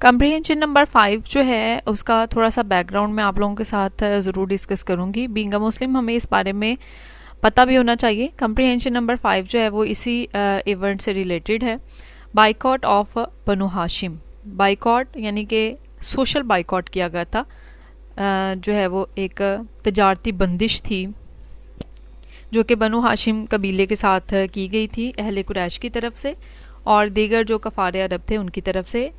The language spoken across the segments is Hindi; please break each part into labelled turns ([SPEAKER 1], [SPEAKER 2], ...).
[SPEAKER 1] कम्प्रीहेंशन नंबर 5 जो है उसका थोड़ा सा बैकग्राउंड मैं आप लोगों के साथ ज़रूर डिस्कस करूँगी। बीइंग अ मुस्लिम हमें इस बारे में पता भी होना चाहिए। कम्प्रीहेंशन नंबर 5 जो है वो इसी इवेंट से रिलेटेड है। Boycott of Banu Hashim. Boycott यानी कि सोशल बाइकॉट किया गया था। जो है वो एक तजारती बंदिश थी जो कि बनु हाशिम कबीले के साथ की गई थी अहले कुरैश की तरफ से और दीगर जो कफ़ार अरब थे उनकी तरफ से।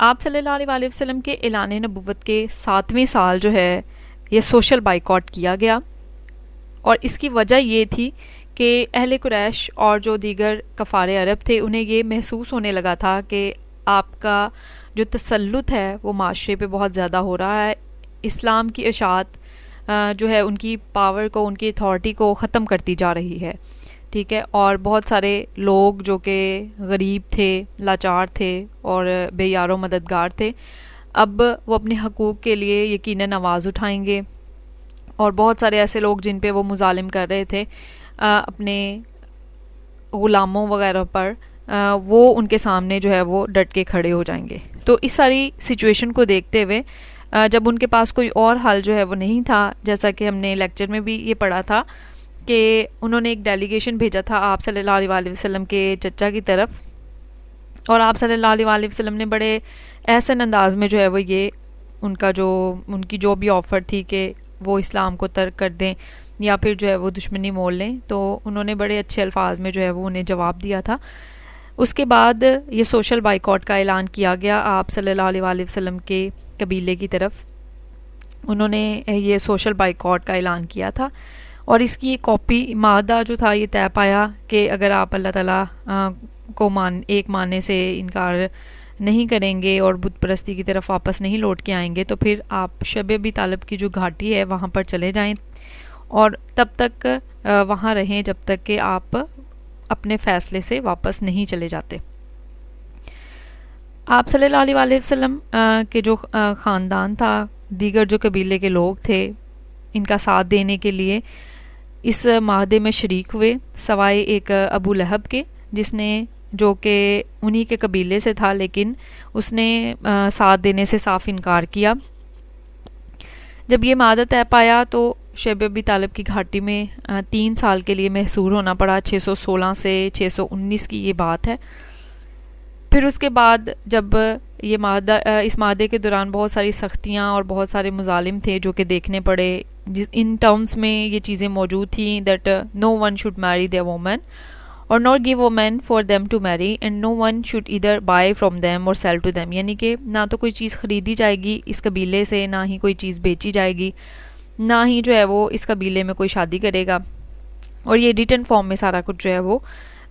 [SPEAKER 1] आप सल्लल्लाहु अलैहि वसल्लम के ऐलान नबुव्वत के 7वें साल जो है ये सोशल बाइकॉट किया गया और इसकी वजह ये थी कि अहले कुरैश और जो दीगर कफ़ार अरब थे उन्हें ये महसूस होने लगा था कि आपका जो तसल्लुत है वो माशरे पे बहुत ज़्यादा हो रहा है। इस्लाम की इशाअत जो है उनकी पावर को, उनकी अथॉरिटी को ख़त्म करती जा रही है। ठीक है, और बहुत सारे लोग जो कि गरीब थे, लाचार थे और बेयारो मददगार थे, अब वो अपने हकूक़ के लिए यकीनन आवाज़ उठाएंगे। और बहुत सारे ऐसे लोग जिन पे वो मुजालिम कर रहे थे अपने ग़ुलामों वगैरह पर, वो उनके सामने जो है वो डट के खड़े हो जाएंगे। तो इस सारी सिचुएशन को देखते हुए जब उनके पास कोई और हल जो है वो नहीं था, जैसा कि हमने लेक्चर में भी ये पढ़ा था कि उन्होंने एक डेलीगेशन भेजा था आप सल्लल्लाहु अलैहि वसल्लम के चचा की तरफ और आप सल्लल्लाहु अलैहि वसल्लम ने बड़े एहसन अंदाज में जो है वो ये उनकी जो भी ऑफ़र थी कि वो इस्लाम को तर्क कर दें या फिर जो है वो दुश्मनी मोल लें, तो उन्होंने बड़े अच्छे अल्फाज में जो है वो उन्हें जवाब दिया था। उसके बाद ये सोशल बाइकॉट का ऐलान किया गया आप सल्लल्लाहु अलैहि वसल्लम के कबीले की तरफ। उन्होंने ये सोशल बाइकॉट का ऐलान किया था और इसकी एक कॉपी मादा जो था ये तय पाया कि अगर आप अल्लाह ताला को मानने से इनकार नहीं करेंगे और बुत परस्ती की तरफ वापस नहीं लौट के आएंगे तो फिर आप शब अबी तालिब की जो घाटी है वहाँ पर चले जाएं और तब तक वहाँ रहें जब तक कि आप अपने फ़ैसले से वापस नहीं चले जाते। आप सल्लल्लाहु अलैहि वसल्लम के जो ख़ानदान था, दीगर जो कबीले के लोग थे, इनका साथ देने के लिए इस माहदे में शरीक हुए, सवाए एक अबू लहब के, जिसने जो कि उन्हीं के कबीले से था लेकिन उसने साथ देने से साफ इनकार किया। जब ये माहदा तय पाया तो शब अबी तालिब की घाटी में 3 साल के लिए महसूर होना पड़ा। 616 से 619 की ये बात है। फिर उसके बाद जब ये इस माहदे के दौरान बहुत सारी सख्तियाँ और बहुत सारे मुजालिम थे जो कि देखने पड़े। इन टर्म्स में ये चीज़ें मौजूद थी that no one should marry their women और not give women for them to marry and no one should either buy from them और सेल टू देम, यानी कि ना तो कोई चीज़ ख़रीदी जाएगी इस कबीले से, ना ही कोई चीज़ बेची जाएगी, ना ही जो है वो इस कबीले में कोई शादी करेगा। और ये रिटन फॉर्म में सारा कुछ जो है वो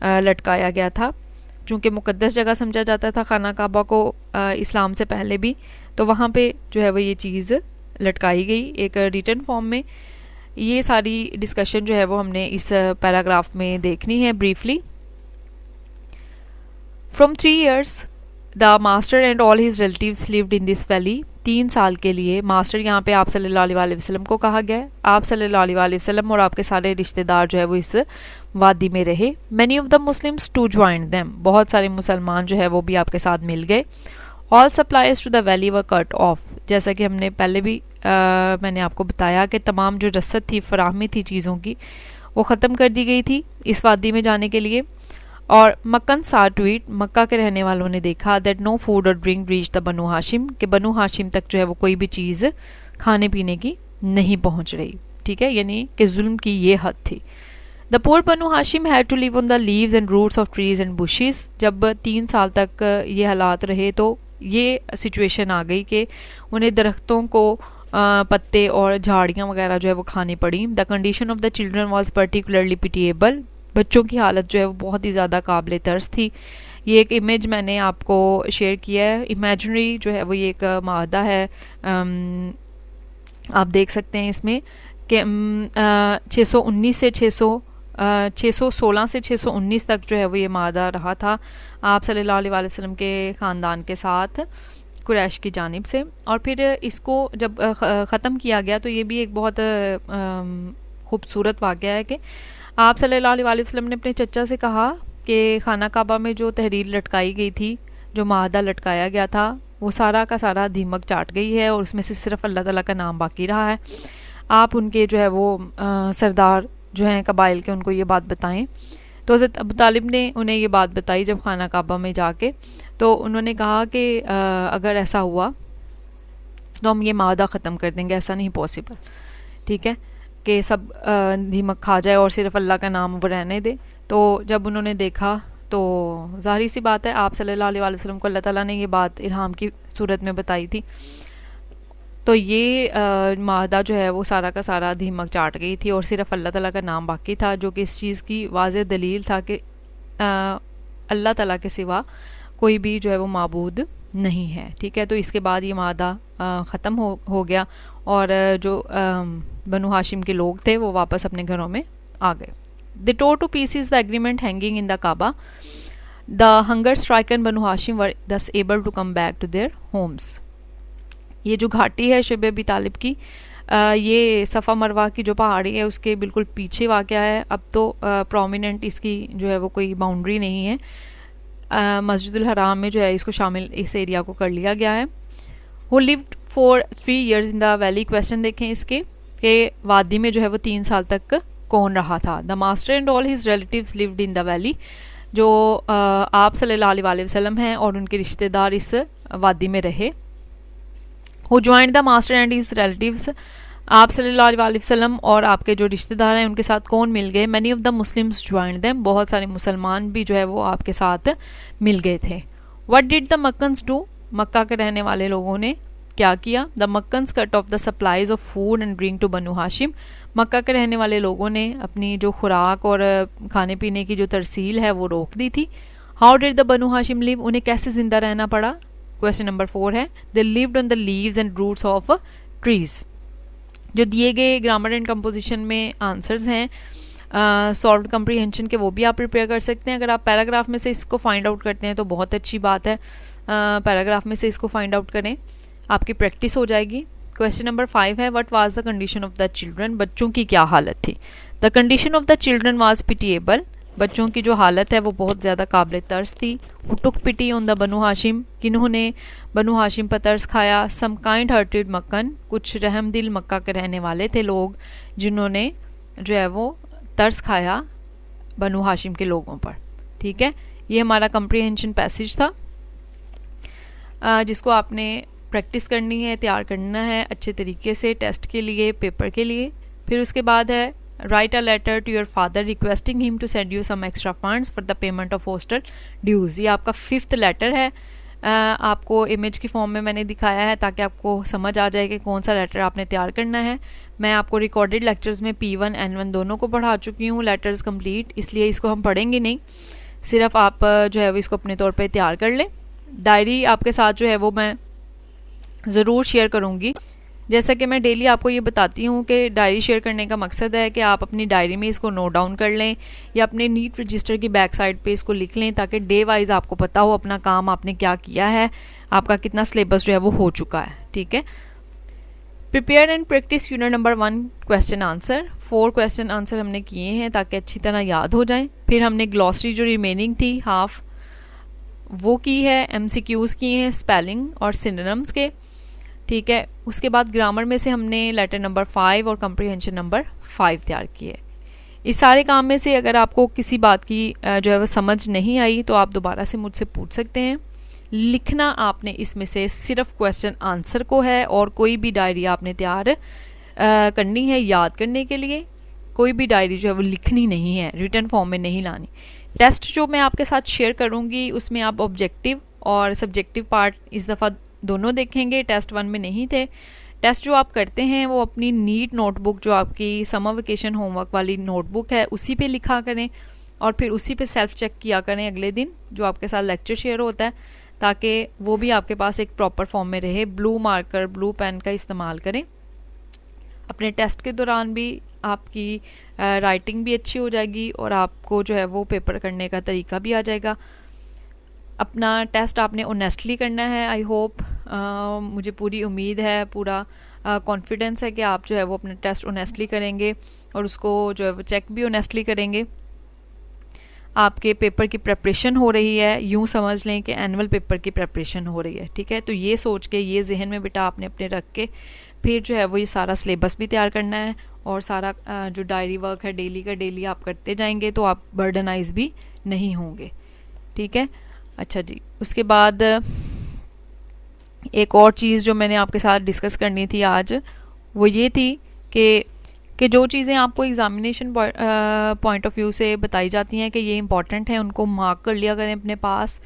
[SPEAKER 1] लटकाया गया था। चूँकि मुक़द्दस जगह समझा जाता था खाना काबा को इस्लाम से पहले भी, तो वहाँ पे जो है वो ये चीज़ लटकाई गई एक रिटन फॉर्म में। ये सारी डिस्कशन जो है वो हमने इस पैराग्राफ में देखनी है briefly. From 3 years the master and all his relatives lived in this valley. 3 साल के लिए मास्टर यहाँ पे आप सल्लल्लाहु अलैहि वसल्लम को कहा गया है। आप सल्लल्लाहु अलैहि वसल्लम और आपके सारे रिश्तेदार जो है वो इस वादी में रहे। Many of the Muslims to join them, बहुत सारे मुसलमान जो है वो भी आपके साथ मिल गए। All supplies to the valley were cut off, जैसा कि हमने पहले भी मैंने आपको बताया कि तमाम जो रसद थी, फराहमी थी चीज़ों की, वो ख़त्म कर दी गई थी इस वादी में जाने के लिए। और मक्कन सा ट्वीट, मक्का के रहने वालों ने देखा दैट नो फूड और drink reach the Banu Hashim, कि बनु हाशिम तक जो है वो कोई भी चीज़ खाने पीने की नहीं पहुंच रही। ठीक है, यानी कि जुल्म की ये हद थी। The poor Banu Hashim had to live on the leaves and roots of trees and bushes. जब 3 साल तक ये हालात रहे तो ये सिचुएशन आ गई कि उन्हें दरख्तों को पत्ते और झाड़ियाँ वगैरह जो है वो खानी पड़ी। The condition of the children was particularly pitiable, बच्चों की हालत जो है वो बहुत ही ज़्यादा काबिल तरस थी। ये एक इमेज मैंने आपको शेयर किया है, इमेजिनरी जो है वो ये एक मादा है। आप देख सकते हैं इसमें कि 619 से 616 से 619 तक जो है वो ये मादा रहा था आप सल्लल्लाहु अलैहि वसल्लम के ख़ानदान के साथ कुरैश की जानिब से। और फिर इसको जब ख़त्म किया गया तो ये भी एक बहुत खूबसूरत वाक़या है कि आप सल्लल्लाहु अलैहि वसल्लम ने अपने चचा से कहा कि खाना काबा में जो तहरीर लटकाई गई थी, जो माहदा लटकाया गया था, वो सारा का सारा दीमक चाट गई है और उसमें से सिर्फ अल्लाह ताला का नाम बाकी रहा है। आप उनके जो है वो सरदार जो हैं कबाइल के, उनको ये बात बताएं। तो हज़रत अबू तालिब ने उन्हें ये बात बताई जब खाना काबा में जाके, तो उन्होंने कहा कि अगर ऐसा हुआ तो हम ये मादा ख़त्म कर देंगे, ऐसा नहीं पॉसिबल, ठीक है, कि सब दीमक खा जाए और सिर्फ अल्लाह का नाम वो रहने दे। तो जब उन्होंने देखा तो ज़ाहिर सी बात है आप सल्लल्लाहु अलैहि वसल्लम को अल्लाह ताला ने ये बात इल्हाम की सूरत में बताई थी। तो ये मादा जो है वो सारा का सारा दीमक चाट गई थी और सिर्फ अल्लाह ताला का नाम बाकी था, जो कि इस चीज़ की वाज़ेह दलील था कि अल्लाह ताला के सिवा कोई भी जो है वो माबूद नहीं है, ठीक है। तो इसके बाद ये मादा ख़त्म हो गया और जो बनु हाशिम के लोग थे वो वापस अपने घरों में आ गए। They tore to pieces the agreement hanging in the Kaaba. The hunger stricken Banu Hashim were thus able to come back to their homes. ये जो घाटी है शिब अबी तालिब की, ये सफ़ा मरवा की जो पहाड़ी है उसके बिल्कुल पीछे वाक़या है। अब तो प्रोमिनेंट इसकी जो है वो कोई बाउंड्री नहीं है। मस्जिदुल हराम में जो है इसको शामिल, इस एरिया को कर लिया गया है। Who lived for 3 years in the valley. Question देखें इसके कि वादी में जो है वो 3 साल तक कौन रहा था। The master and all his relatives lived in the valley. जो आप सल्लल्लाहु अलैहि वसल्लम हैं और उनके रिश्तेदार इस वादी में रहे। Who joined the master and his relatives. आप सल्लल्लाहु अलैहि वसल्लम और आपके जो रिश्तेदार हैं उनके साथ कौन मिल गए। Many of the Muslims joined them. बहुत सारे मुसलमान भी जो है वो आपके साथ मिल गए थे। What did the Meccans do. Mecca के रहने वाले लोगों ने क्या किया। The Meccans cut off the supplies of food and drink to Banu Hashim. Mecca के रहने वाले लोगों ने अपनी जो खुराक और खाने पीने की जो तरसील है वो रोक दी थी। How did the Banu Hashim live. उन्हें कैसे जिंदा रहना पड़ा। क्वेश्चन नंबर 4 है they lived on the leaves and roots of trees. जो दिए गए ग्रामर एंड कंपोजिशन में आंसर्स हैं सॉल्व कम्प्रीहेंशन के, वो भी आप प्रिपेयर कर सकते हैं। अगर आप पैराग्राफ में से इसको फाइंड आउट करते हैं तो बहुत अच्छी बात है। पैराग्राफ में से इसको फाइंड आउट करें, आपकी प्रैक्टिस हो जाएगी। क्वेश्चन नंबर 5 है what was the condition of the children. बच्चों की क्या हालत थी। The condition of the children was pitiable. बच्चों की जो हालत है वो बहुत ज़्यादा काबिल तर्स थी। Who took pity on the Banu Hashim. किन्होंने बनु हाशिम पर तरस खाया। Some kind hearted Meccan. कुछ रहम दिल मक्का के रहने वाले थे लोग जिन्होंने जो है वो तरस खाया बनु हाशिम के लोगों पर, ठीक है। ये हमारा कम्प्रीहेंशन पैसेज था जिसको आपने प्रैक्टिस करनी है, तैयार करना है अच्छे तरीके से टेस्ट के लिए, पेपर के लिए। फिर उसके बाद है write a letter to your father requesting him to send you some extra funds for the payment of hostel dues. ये आपका 5th लेटर है। आपको इमेज की फॉर्म में मैंने दिखाया है ताकि आपको समझ आ जाए कि कौन सा लेटर आपने तैयार करना है। मैं आपको रिकॉर्डेड लेक्चर्स में P1 N1 दोनों को पढ़ा चुकी हूँ, लेटर्स कंप्लीट, इसलिए इसको हम पढ़ेंगे नहीं, सिर्फ आप जो है वो इसको अपने तौर पे तैयार कर लें। डायरी आपके साथ जो है वो मैं ज़रूर शेयर करूँगी। जैसा कि मैं डेली आपको ये बताती हूँ कि डायरी शेयर करने का मकसद है कि आप अपनी डायरी में इसको नोट डाउन कर लें या अपने नीट रजिस्टर की बैक साइड पे इसको लिख लें ताकि डे वाइज आपको पता हो अपना काम आपने क्या किया है, आपका कितना सिलेबस जो है वो हो चुका है, ठीक है। Prepare and practice unit number 1 question answer. 4 question answer हमने किए हैं ताकि अच्छी तरह याद हो जाएं। फिर हमने ग्लॉसरी जो रिमेनिंग थी हाफ वो की है, MCQs किए हैं स्पेलिंग और सिनोनिम्स के, ठीक है। उसके बाद ग्रामर में से हमने लेटर नंबर 5 और कम्प्रीहेंशन नंबर 5 तैयार किए। इस सारे काम में से अगर आपको किसी बात की जो है वो समझ नहीं आई तो आप दोबारा से मुझसे पूछ सकते हैं। लिखना आपने इसमें से सिर्फ क्वेश्चन आंसर को है और कोई भी डायरी आपने तैयार करनी है याद करने के लिए। कोई भी डायरी जो है वो लिखनी नहीं है, रिटन फॉर्म में नहीं लानी। टेस्ट जो मैं आपके साथ शेयर करूँगी उसमें आप ऑब्जेक्टिव और सब्जेक्टिव पार्ट इस दफ़ा दोनों देखेंगे, टेस्ट 1 में नहीं थे। टेस्ट जो आप करते हैं वो अपनी नीट नोटबुक जो आपकी समर वेकेशन होमवर्क वाली नोटबुक है उसी पे लिखा करें और फिर उसी पे सेल्फ चेक किया करें अगले दिन जो आपके साथ लेक्चर शेयर होता है, ताकि वो भी आपके पास एक प्रॉपर फॉर्म में रहे। ब्लू मार्कर, ब्लू पेन का इस्तेमाल करें। अपने टेस्ट के दौरान भी आपकी राइटिंग भी अच्छी हो जाएगी और आपको जो है वो पेपर करने का तरीका भी आ जाएगा। अपना टेस्ट आपने ऑनेस्टली करना है। आई होप मुझे पूरी उम्मीद है, पूरा कॉन्फिडेंस है कि आप जो है वो अपना टेस्ट ऑनेस्टली करेंगे और उसको जो है वो चेक भी ऑनेस्टली करेंगे। आपके पेपर की प्रेपरेशन हो रही है, यूँ समझ लें कि एनुअल पेपर की प्रेपरेशन हो रही है, ठीक है। तो ये सोच के, ये जहन में बेटा आपने अपने रख के फिर जो है वो ये सारा सिलेबस भी तैयार करना है, और सारा जो डायरी वर्क है डेली का डेली आप करते जाएंगे, तो आप बर्डनाइज भी नहीं होंगे, ठीक है। अच्छा जी, उसके बाद एक और चीज़ जो मैंने आपके साथ डिस्कस करनी थी आज, वो ये थी कि जो चीज़ें आपको एग्ज़ामिनेशन पॉइंट ऑफ व्यू से बताई जाती हैं कि ये इंपॉर्टेंट है, उनको मार्क कर लिया करें अपने पास,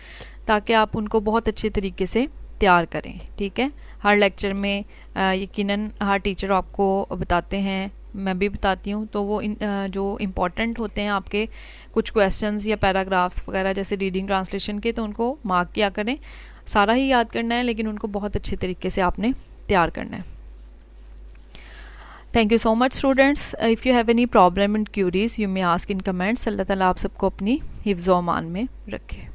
[SPEAKER 1] ताकि आप उनको बहुत अच्छे तरीके से तैयार करें, ठीक है। हर लेक्चर में यकीनन हर टीचर आपको बताते हैं, मैं भी बताती हूँ, तो वो जो इम्पॉर्टेंट होते हैं आपके कुछ क्वेश्चंस या पैराग्राफ्स वगैरह जैसे रीडिंग ट्रांसलेशन के, तो उनको मार्क किया करें। सारा ही याद करना है, लेकिन उनको बहुत अच्छे तरीके से आपने तैयार करना है। Thank you so much students. If you have any problem and queries you may ask in comments. अल्लाह ताला आप सबको अपनी हिफ्ज़-ओ-अमान में रखे।